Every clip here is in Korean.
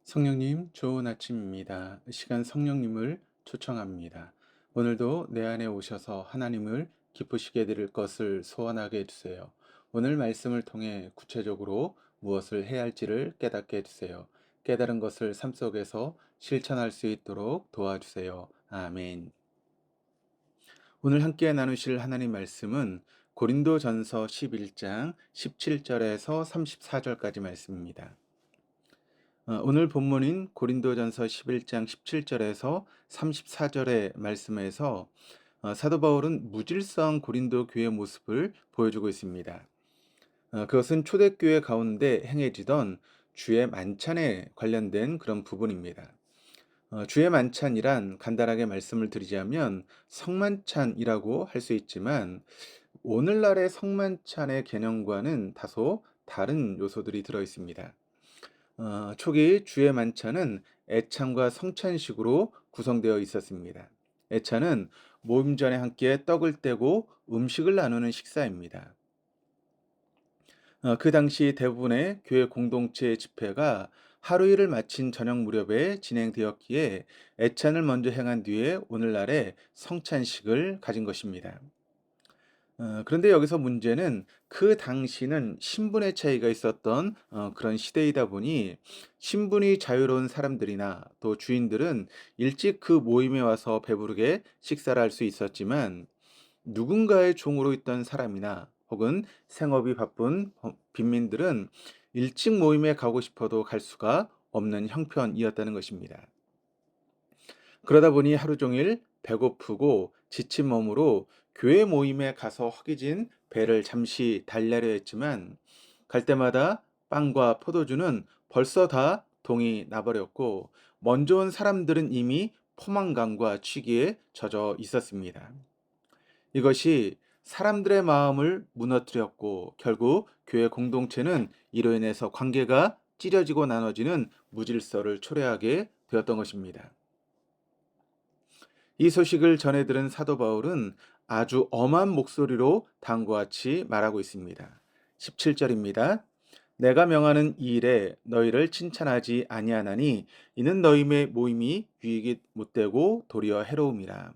성령님, 좋은 아침입니다. 이 시간 성령님을 초청합니다. 오늘도 내 안에 오셔서 하나님을 기쁘시게 드릴 것을 소원하게 해주세요. 오늘 말씀을 통해 구체적으로 무엇을 해야 할지를 깨닫게 해주세요. 깨달은 것을 삶 속에서 실천할 수 있도록 도와주세요. 아멘. 오늘 함께 나누실 하나님 말씀은 고린도전서 11장 17절에서 34절까지 말씀입니다. 오늘 본문인 고린도전서 11장 17절에서 34절의 말씀에서 사도 바울은 무질서한 고린도 교회 모습을 보여주고 있습니다. 그것은 초대교회 가운데 행해지던 주의 만찬에 관련된 그런 부분입니다. 주의 만찬이란 간단하게 말씀을 드리자면 성만찬이라고 할 수 있지만 오늘날의 성만찬의 개념과는 다소 다른 요소들이 들어 있습니다. 초기 주의 만찬은 애찬과 성찬식으로 구성되어 있었습니다. 애찬은 모임 전에 함께 떡을 떼고 음식을 나누는 식사입니다. 그 당시 대부분의 교회 공동체 집회가 하루 일을 마친 저녁 무렵에 진행되었기에 애찬을 먼저 행한 뒤에 오늘날의 성찬식을 가진 것입니다. 그런데 여기서 문제는 그 당시는 신분의 차이가 있었던 그런 시대이다 보니 신분이 자유로운 사람들이나 또 주인들은 일찍 그 모임에 와서 배부르게 식사를 할 수 있었지만 누군가의 종으로 있던 사람이나 혹은 생업이 바쁜 빈민들은 일찍 모임에 가고 싶어도 갈 수가 없는 형편이었다는 것입니다. 그러다 보니 하루 종일 배고프고 지친 몸으로 교회 모임에 가서 허기진 배를 잠시 달래려 했지만 갈 때마다 빵과 포도주는 벌써 다 동이 나버렸고 먼저 온 사람들은 이미 포만감과 취기에 젖어 있었습니다. 이것이 사람들의 마음을 무너뜨렸고 결국 교회 공동체는 이로 인해서 관계가 찢어지고 나눠지는 무질서를 초래하게 되었던 것입니다. 이 소식을 전해 들은 사도 바울은 아주 엄한 목소리로 다음과 같이 말하고 있습니다. 17절입니다. 내가 명하는 이 일에 너희를 칭찬하지 아니하나니 이는 너희의 모임이 유익이 못되고 도리어 해로움이라.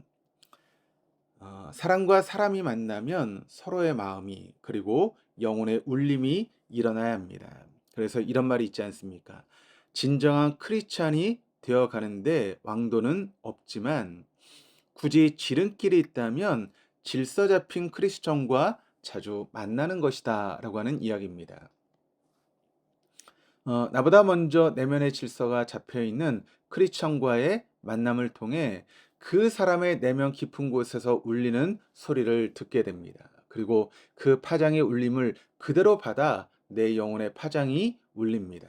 사람과 사람이 만나면 서로의 마음이 그리고 영혼의 울림이 일어나야 합니다. 그래서 이런 말이 있지 않습니까? 진정한 크리스찬이 되어 가는데 왕도는 없지만 굳이 지름길이 있다면 질서 잡힌 크리스천과 자주 만나는 것이다 라고 하는 이야기입니다. 나보다 먼저 내면의 질서가 잡혀 있는 크리스천과의 만남을 통해 그 사람의 내면 깊은 곳에서 울리는 소리를 듣게 됩니다. 그리고 그 파장의 울림을 그대로 받아 내 영혼의 파장이 울립니다.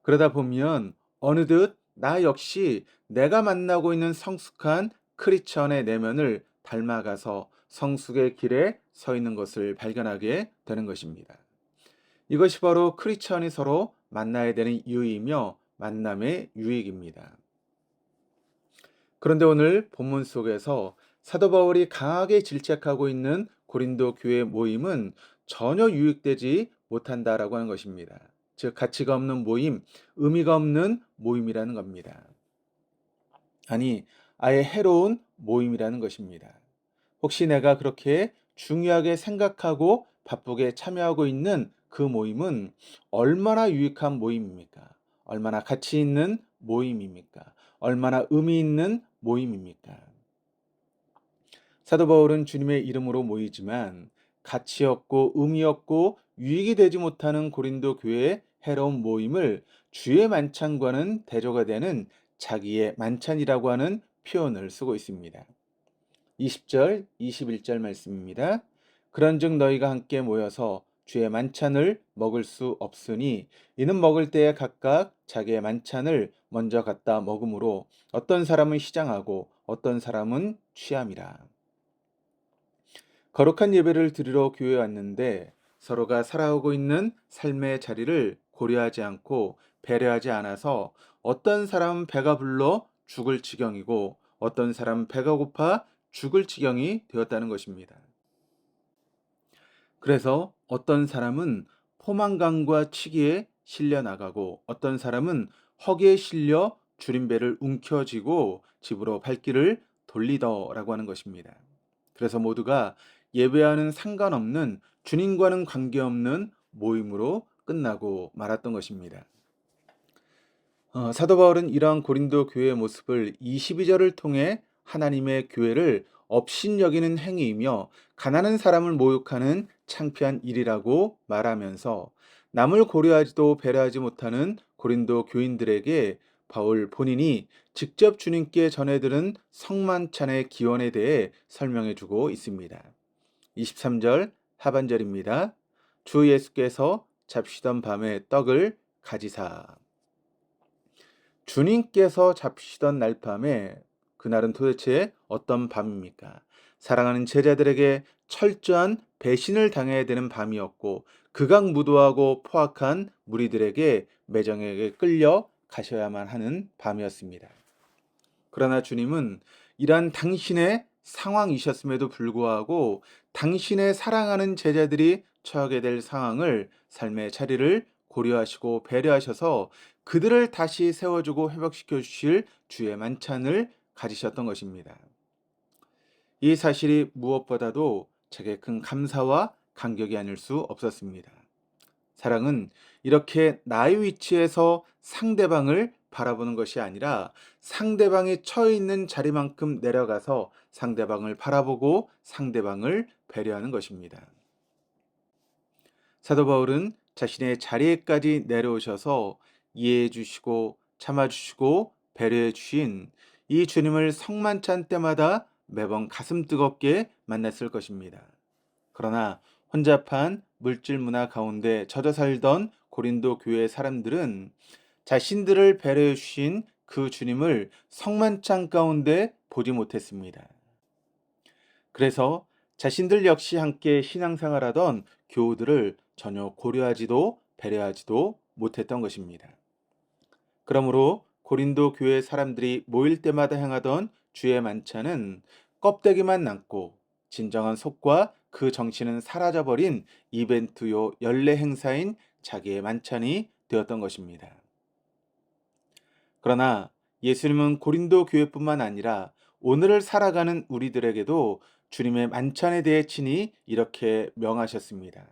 그러다 보면 어느덧 나 역시 내가 만나고 있는 성숙한 크리스천의 내면을 닮아가서 성숙의 길에 서 있는 것을 발견하게 되는 것입니다. 이것이 바로 크리스천이 서로 만나야 되는 이유이며 만남의 유익입니다. 그런데 오늘 본문 속에서 사도 바울이 강하게 질책하고 있는 고린도 교회 모임은 전혀 유익되지 못한다라고 하는 것입니다. 즉 가치가 없는 모임, 의미가 없는 모임이라는 겁니다. 아니, 아예 해로운 모임이라는 것입니다. 혹시 내가 그렇게 중요하게 생각하고 바쁘게 참여하고 있는 그 모임은 얼마나 유익한 모임입니까? 얼마나 가치 있는 모임입니까? 얼마나 의미 있는 모임입니까? 사도 바울은 주님의 이름으로 모이지만 가치 없고 의미 없고 유익이 되지 못하는 고린도 교회의 해로운 모임을 주의 만찬과는 대조가 되는 자기의 만찬이라고 하는 표현을 쓰고 있습니다. 20절, 21절 말씀입니다. 그런즉 너희가 함께 모여서 주의 만찬을 먹을 수 없으니 이는 먹을 때에 각각 자기의 만찬을 먼저 갖다 먹으므로 어떤 사람은 시장하고 어떤 사람은 취함이라. 거룩한 예배를 드리러 교회에 왔는데 서로가 살아오고 있는 삶의 자리를 고려하지 않고 배려하지 않아서 어떤 사람은 배가 불러 죽을 지경이고 어떤 사람은 배가 고파 죽을 지경이 되었다는 것입니다. 그래서 어떤 사람은 포만감과 치기에 실려 나가고 어떤 사람은 허기에 실려 줄임배를 움켜쥐고 집으로 발길을 돌리더라고 하는 것입니다. 그래서 모두가 예배와는 상관없는 주님과는 관계없는 모임으로 끝나고 말았던 것입니다. 사도 바울은 이러한 고린도 교회의 모습을 22절을 통해 하나님의 교회를 업신여기는 행위이며 가난한 사람을 모욕하는 창피한 일이라고 말하면서 남을 고려하지도 배려하지 못하는 고린도 교인들에게 바울 본인이 직접 주님께 전해들은 성만찬의 기원에 대해 설명해 주고 있습니다. 23절 하반절입니다. 주 예수께서 잡시던 밤에 떡을 가지사. 주님께서 잡히시던 날 밤에, 그날은 도대체 어떤 밤입니까? 사랑하는 제자들에게 철저한 배신을 당해야 되는 밤이었고 극악무도하고 포악한 무리들에게 매정에게 끌려 가셔야만 하는 밤이었습니다. 그러나 주님은 이러한 당신의 상황이셨음에도 불구하고 당신의 사랑하는 제자들이 처하게 될 상황을, 삶의 자리를 고려하시고 배려하셔서 그들을 다시 세워주고 회복시켜 주실 주의 만찬을 가지셨던 것입니다. 이 사실이 무엇보다도 제게 큰 감사와 감격이 아닐 수 없었습니다. 사랑은 이렇게 나의 위치에서 상대방을 바라보는 것이 아니라 상대방이 처해 있는 자리만큼 내려가서 상대방을 바라보고 상대방을 배려하는 것입니다. 사도 바울은 자신의 자리에까지 내려오셔서 이해해 주시고 참아 주시고 배려해 주신 이 주님을 성만찬 때마다 매번 가슴 뜨겁게 만났을 것입니다. 그러나 혼잡한 물질 문화 가운데 젖어 살던 고린도 교회 사람들은 자신들을 배려해 주신 그 주님을 성만찬 가운데 보지 못했습니다. 그래서 자신들 역시 함께 신앙생활하던 교우들을 전혀 고려하지도 배려하지도 못했던 것입니다. 그러므로 고린도 교회 사람들이 모일 때마다 행하던 주의 만찬은 껍데기만 남고 진정한 속과 그 정신은 사라져버린 이벤트요 연례 행사인 자기의 만찬이 되었던 것입니다. 그러나 예수님은 고린도 교회뿐만 아니라 오늘을 살아가는 우리들에게도 주님의 만찬에 대해 친히 이렇게 명하셨습니다.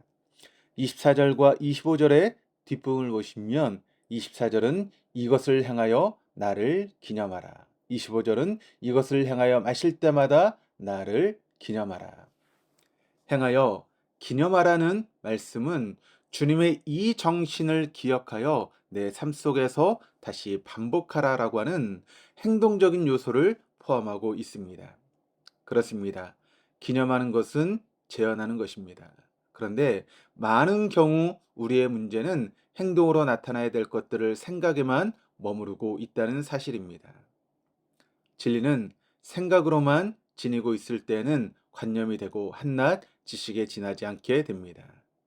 24절과 25절의 뒷부분을 보시면 24절은 이것을 행하여 나를 기념하라. 25절은 이것을 행하여 마실 때마다 나를 기념하라. 행하여 기념하라는 말씀은 주님의 이 정신을 기억하여 내 삶 속에서 다시 반복하라라고 하는 행동적인 요소를 포함하고 있습니다. 그렇습니다. 기념하는 것은 재현하는 것입니다. 그런데 많은 경우 우리의 문제는 행동으로 나타나야 될 것들을 생각에만 머무르고 있다는 사실입니다. 진리는 생각으로만 지니고 있을 때는 관념이 되고 한낱 지식에 지나지 않게 됩니다.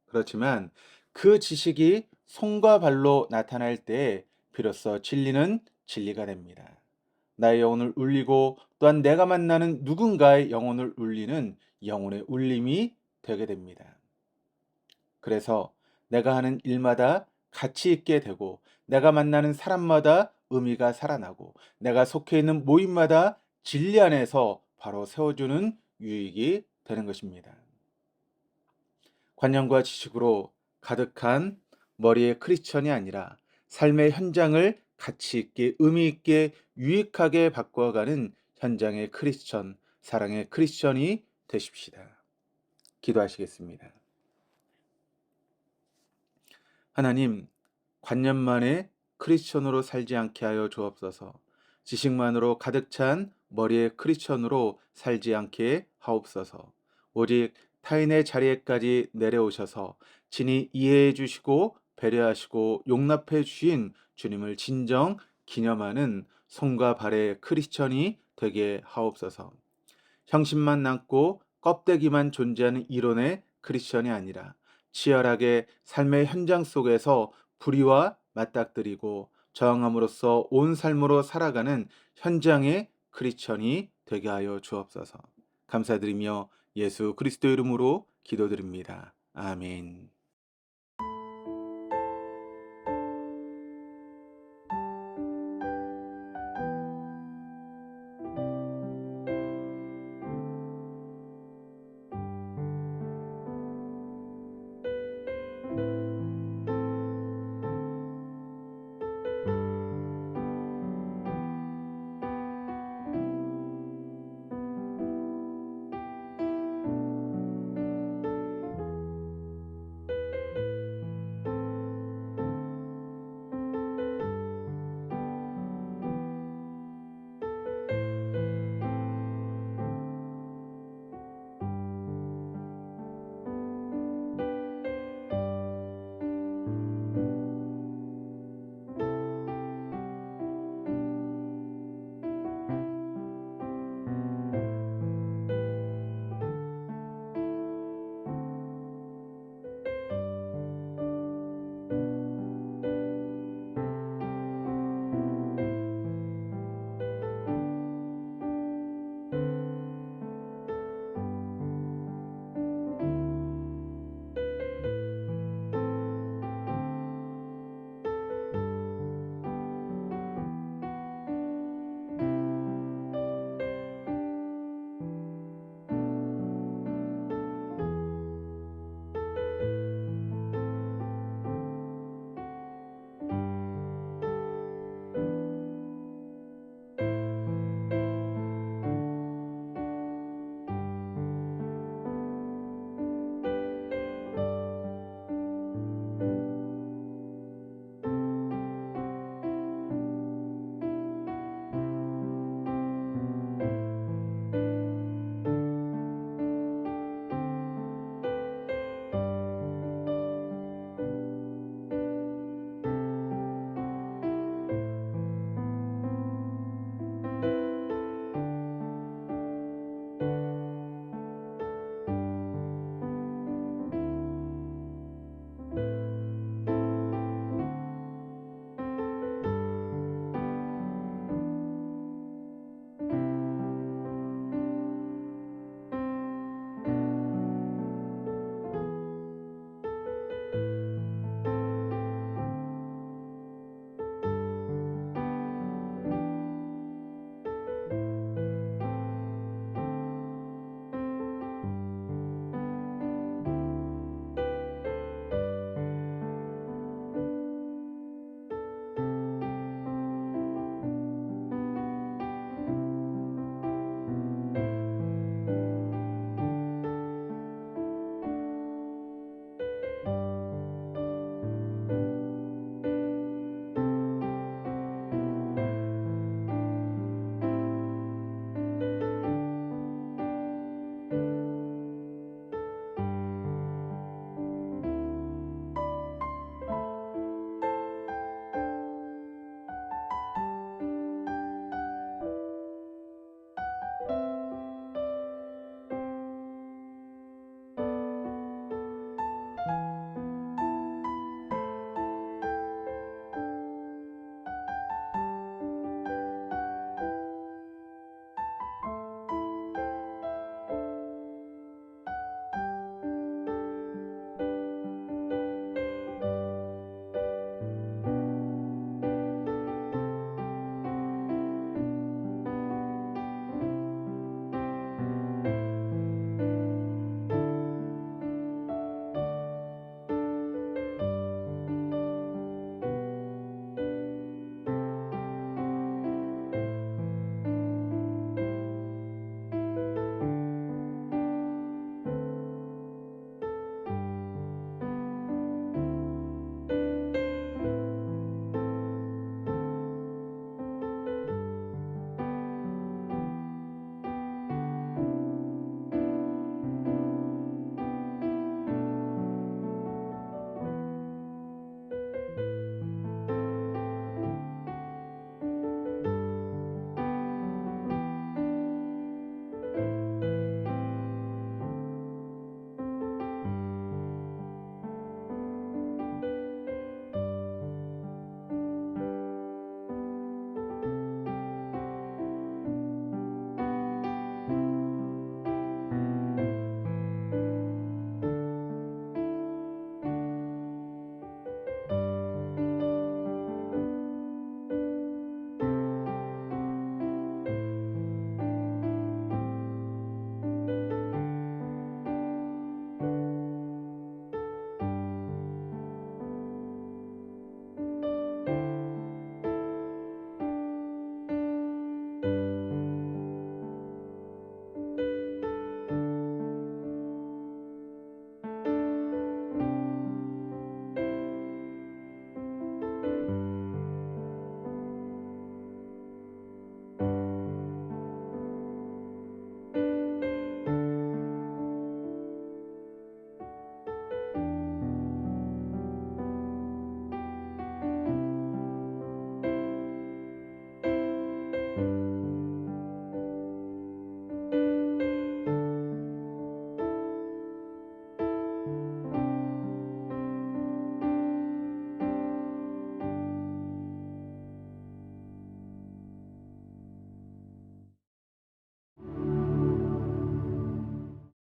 그렇지만 그 지식이 손과 발로 나타날 때 비로소 진리는 진리가 됩니다. 나의 영혼을 울리고 또한 내가 만나는 누군가의 영혼을 울리는 영혼의 울림이 되게 됩니다. 그래서 내가 하는 일마다 가치 있게 되고 내가 만나는 사람마다 의미가 살아나고 내가 속해 있는 모임마다 진리 안에서 바로 세워주는 유익이 되는 것입니다. 관념과 지식으로 가득한 머리의 크리스천이 아니라 삶의 현장을 가치 있게 의미 있게 유익하게 바꿔가는 현장의 크리스천, 사랑의 크리스천이 되십시다. 기도하시겠습니다. 하나님, 관념만의 크리스천으로 살지 않게 하여 주옵소서. 지식만으로 가득 찬 머리의 크리스천으로 살지 않게 하옵소서. 오직 타인의 자리에까지 내려오셔서 진히 이해해 주시고 배려하시고 용납해 주신 주님을 진정 기념하는 손과 발의 크리스천이 되게 하옵소서. 형식만 남고 껍데기만 존재하는 이론의 크리스천이 아니라 치열하게 삶의 현장 속에서 불의와 맞닥뜨리고 저항함으로써 온 삶으로 살아가는 현장의 크리스천이 되게 하여 주옵소서. 감사드리며 예수 그리스도 이름으로 기도드립니다. 아멘.